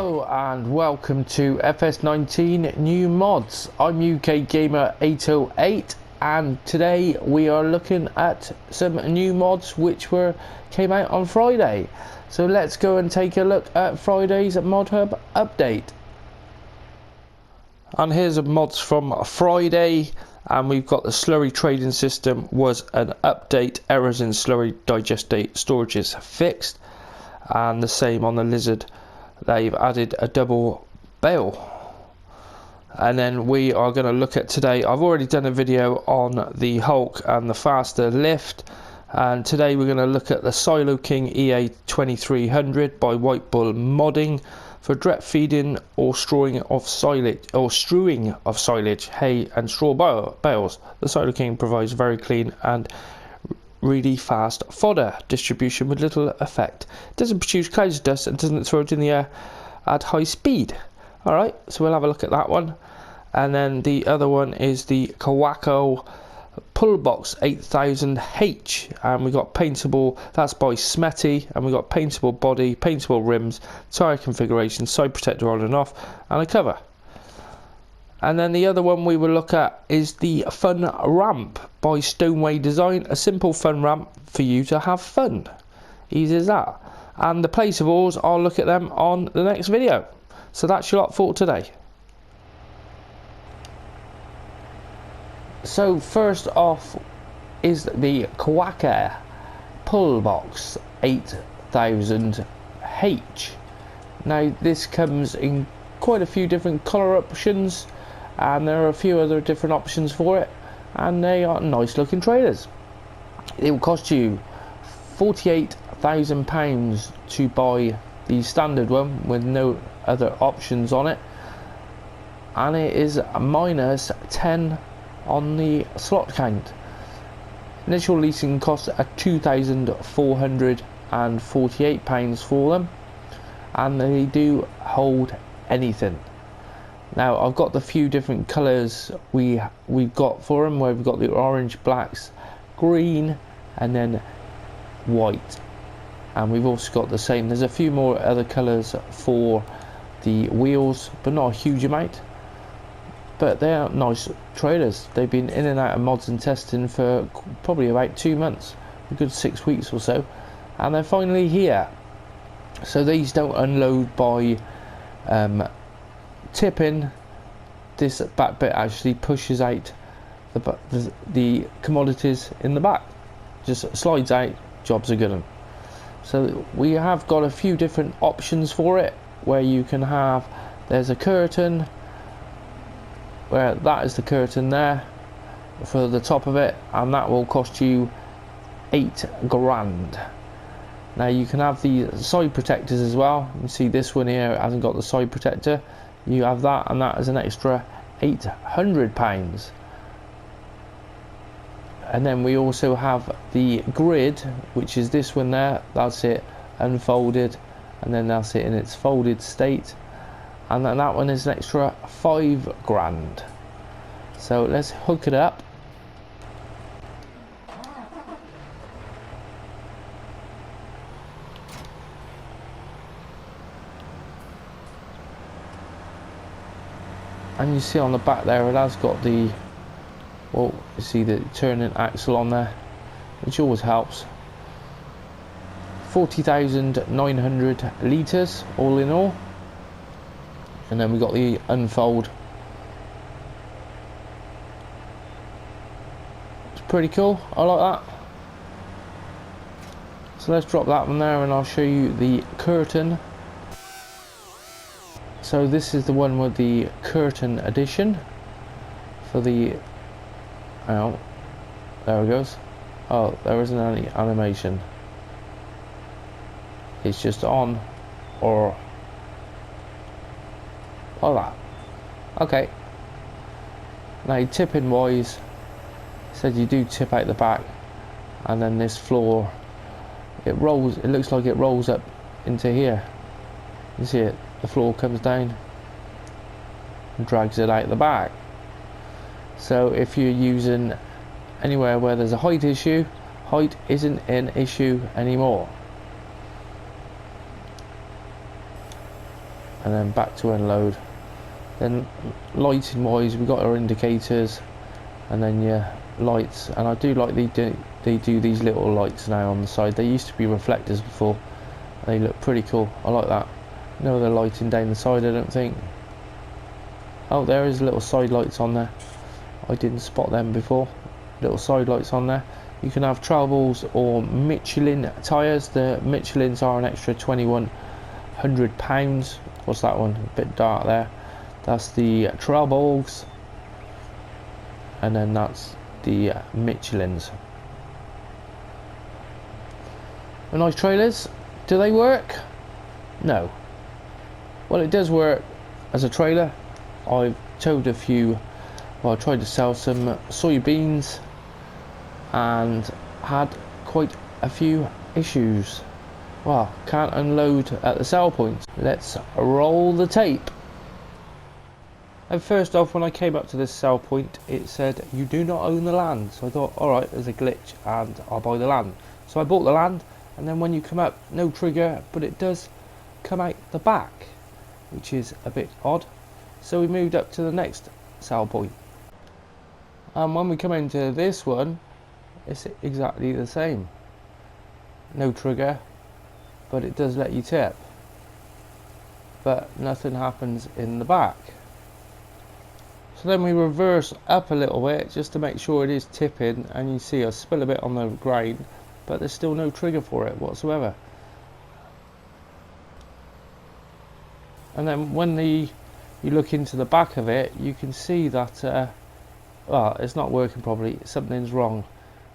Hello and welcome to FS19 New Mods. I'm UK Gamer 808 and today we are looking at some new mods which came out on Friday. So let's go and take a look at Friday's Mod Hub update. And here's the mods from Friday, and we've got the slurry trading system was an update, errors in slurry digest storage is fixed, and the same on the lizard. They've added a double bale. And then we are going to look at today. I've already done a video on the Hulk and the faster lift, and today we're going to look at the Siloking EA2300 by White Bull Modding for direct feeding or strewing of silage, hay and straw bales. The Siloking provides very clean and really fast fodder distribution with little effect. It doesn't produce clouds of dust and doesn't throw it in the air at high speed. Alright, so we'll have a look at that one. And then the other one is the Kaweco Pullbox 8000H, and we got paintable, that's by Smetty, and we got paintable body, paintable rims, tyre configuration, side protector on and off, and a cover. And then the other one we will look at is the Fun Ramp by Stoneway Design, a simple fun ramp for you to have fun. Easy as that. And the placeables, I'll look at them on the next video. So that's your lot for today. So first off is the Kaweco Pullbox 8000H. Now this comes in quite a few different colour options, and there are a few other different options for it, and they are nice looking trailers. It will cost you £48,000 to buy the standard one with no other options on it, and it is minus 10 on the slot count. Initial leasing costs are £2,448 for them, and they do hold anything. Now I've got the few different colours we've got for them, where we've got the orange, blacks, green, and then white. And we've also got the same, there's a few more other colours for the wheels, but not a huge amount. But they are nice trailers. They've been in and out of mods and testing for probably about 2 months, a good 6 weeks or so, and they're finally here. So these don't unload by tipping. This back bit actually pushes out the commodities in the back, just slides out, jobs are good. So we have got a few different options for it, where you can have, there's a curtain, where that is the curtain there for the top of it, and that will cost you £8,000. Now you can have the side protectors as well. You can see this one here hasn't got the side protector. You have that, and that is an extra £800. And then we also have the grid, which is this one there. That's it unfolded, and then that's it in its folded state, and then that one is an extra £5,000. So let's hook it up. And you see on the back there, it has got the, well, you see the turning axle on there, which always helps. 40,900 litres all in all. And then we got the unfold. It's pretty cool, I like that. So let's drop that one there, and I'll show you the curtain. So this is the one with the curtain edition for the, oh, there it goes. Oh, there isn't any animation. It's just on, or like that. Okay. Now tipping wise, said you do tip out the back, and then this floor, it rolls, it looks like it rolls up into here. You see it? The floor comes down and drags it out the back. So if you're using anywhere where there's a height issue, height isn't an issue anymore. and then back to unload. Then lighting wise, we've got our indicators and then your lights, and I do like they do these little lights now on the side. They used to be reflectors before. They look pretty cool. I like that. No other lighting down the side, I don't think. Oh, there is little side lights on there. I didn't spot them before. Little side lights on there. You can have Travels or Michelin tyres. The Michelins are an extra £2,100. What's that one? A bit dark there. That's the Travels. And then that's the Michelins. The nice trailers. Do they work? No. Well, it does work as a trailer. I've towed a few. Well, I tried to sell some soybeans and had quite a few issues. Well, can't unload at the sell point. Let's roll the tape. And first off, when I came up to this sell point, it said you do not own the land. So I thought, alright, there's a glitch and I'll buy the land. So I bought the land, and then when you come up, no trigger, but it does come out the back, which is a bit odd. So we moved up to the next sell point. And when we come into this one, it's exactly the same. No trigger, but it does let you tip. But nothing happens in the back. So then we reverse up a little bit just to make sure it is tipping, and you see I spill a bit on the ground, but there's still no trigger for it whatsoever. And then when you look into the back of it, you can see that well, it's not working properly, something's wrong.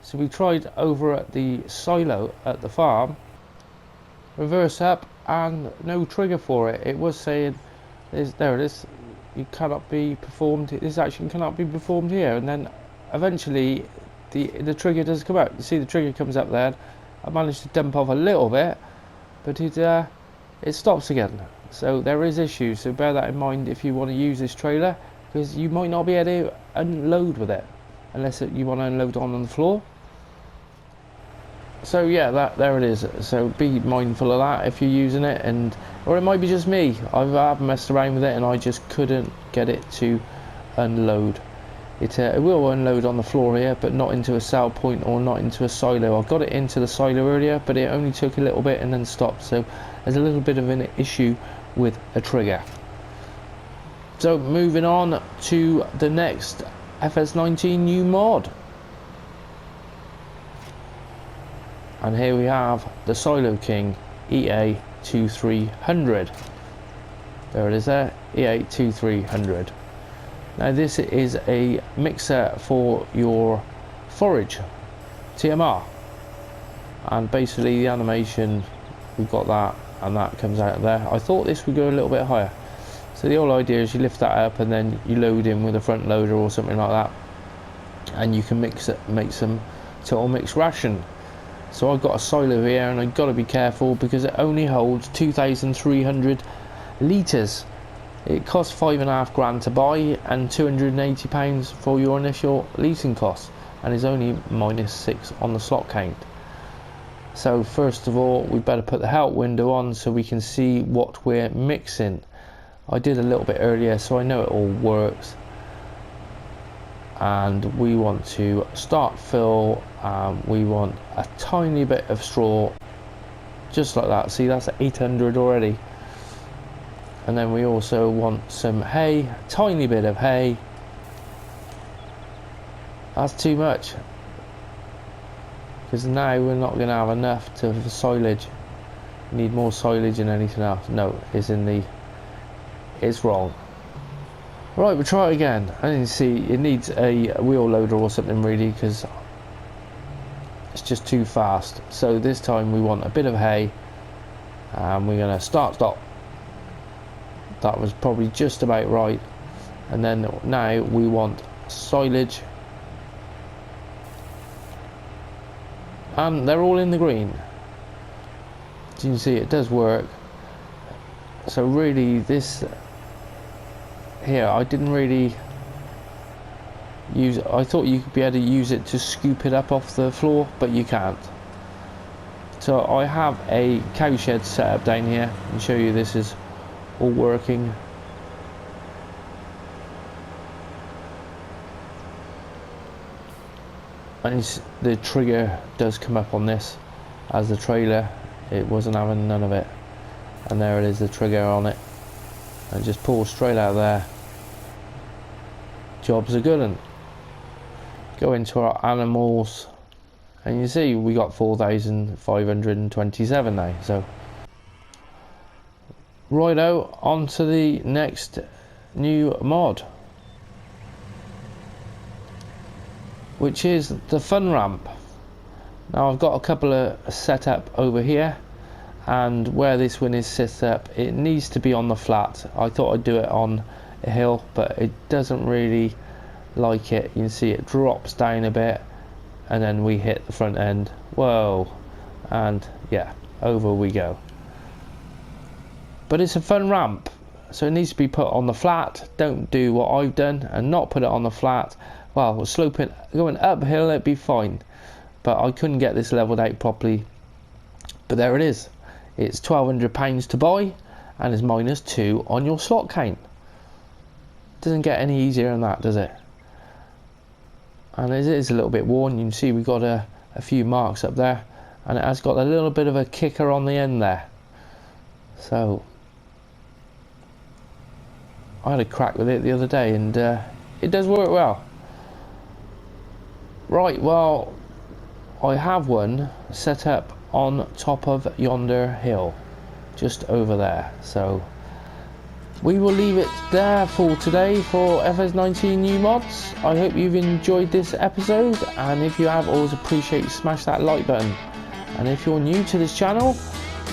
So we tried over at the silo at the farm, reverse up, and no trigger for it. It was saying, there it is, it cannot be performed, this action cannot be performed here. And then eventually the trigger does come out. You see the trigger comes up there. I managed to dump off a little bit, but it stops again. So there is issues, so bear that in mind if you want to use this trailer, because you might not be able to unload with it unless you want to unload on the floor. So yeah, there it is. So be mindful of that if you're using it, or it might be just me. I've messed around with it and I just couldn't get it to unload. It will unload on the floor here, but not into a sell point or not into a silo. I got it into the silo earlier, but it only took a little bit and then stopped. So there's a little bit of an issue with a trigger. So moving on to the next FS19 new mod. And here we have the Siloking EA2300. There it is there, EA2300. Now this is a mixer for your forage, TMR. And basically the animation, we've got that, and that comes out of there. I thought this would go a little bit higher. So the whole idea is you lift that up and then you load in with a front loader or something like that, and you can make some total mix ration. So I've got a silo here, and I've got to be careful because it only holds 2,300 litres. It costs £5.5 to buy and £280 for your initial leasing costs, and is only -6 on the slot count. So first of all, we better put the help window on so we can see what we're mixing. I did a little bit earlier, so I know it all works. And we want to start fill. We want a tiny bit of straw, just like that. See, that's 800 already. And then we also want some hay, a tiny bit of hay. That's too much, because now we're not going to have enough for silage. We need more silage than anything else. No, it's wrong. Right, we'll try it again. I didn't see, it needs a wheel loader or something really, because it's just too fast. So this time we want a bit of hay, and we're going to stop. That was probably just about right. And then now we want silage, and they're all in the green. As you can see, it does work. So really this here, I didn't really use it. I thought you could be able to use it to scoop it up off the floor, but you can't. So I have a cow shed set up down here, and show you this is all working. And the trigger does come up on this, as the trailer, it wasn't having none of it. And there it is, the trigger on it, and just pulls straight out there. Job's a good one. Go into our animals, and you see we got 4,527 now. So righto, on to the next new mod, which is the fun ramp. Now I've got a couple of set up over here, and where this one is set up, it needs to be on the flat. I thought I'd do it on a hill, but it doesn't really like it. You can see it drops down a bit, and then we hit the front end. Whoa, and yeah, over we go. But it's a fun ramp, so it needs to be put on the flat. Don't do what I've done and not put it on the flat. Well, sloping, going uphill, it'd be fine, but I couldn't get this leveled out properly. But there it is. It's £1,200 to buy, and it's -2 on your slot count. Doesn't get any easier than that, does it? And it is a little bit worn. You can see we've got a few marks up there, and it has got a little bit of a kicker on the end there. So I had a crack with it the other day, and it does work well. Right, well, I have one set up on top of yonder hill, just over there. So we will leave it there for today for FS19 new mods. I hope you've enjoyed this episode, and if you have, always appreciate you smash that like button. And if you're new to this channel,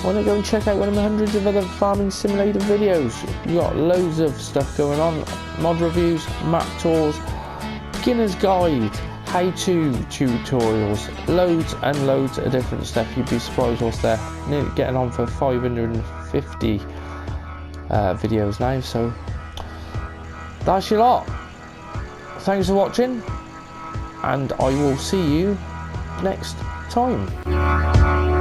why not go and check out one of the hundreds of other farming simulator videos. We've got loads of stuff going on: mod reviews, map tours, beginner's guide, how-to tutorials, loads and loads of different stuff. You'd be surprised what's there. Nearly getting on for 550 videos now, so that's your lot. Thanks for watching, and I will see you next time.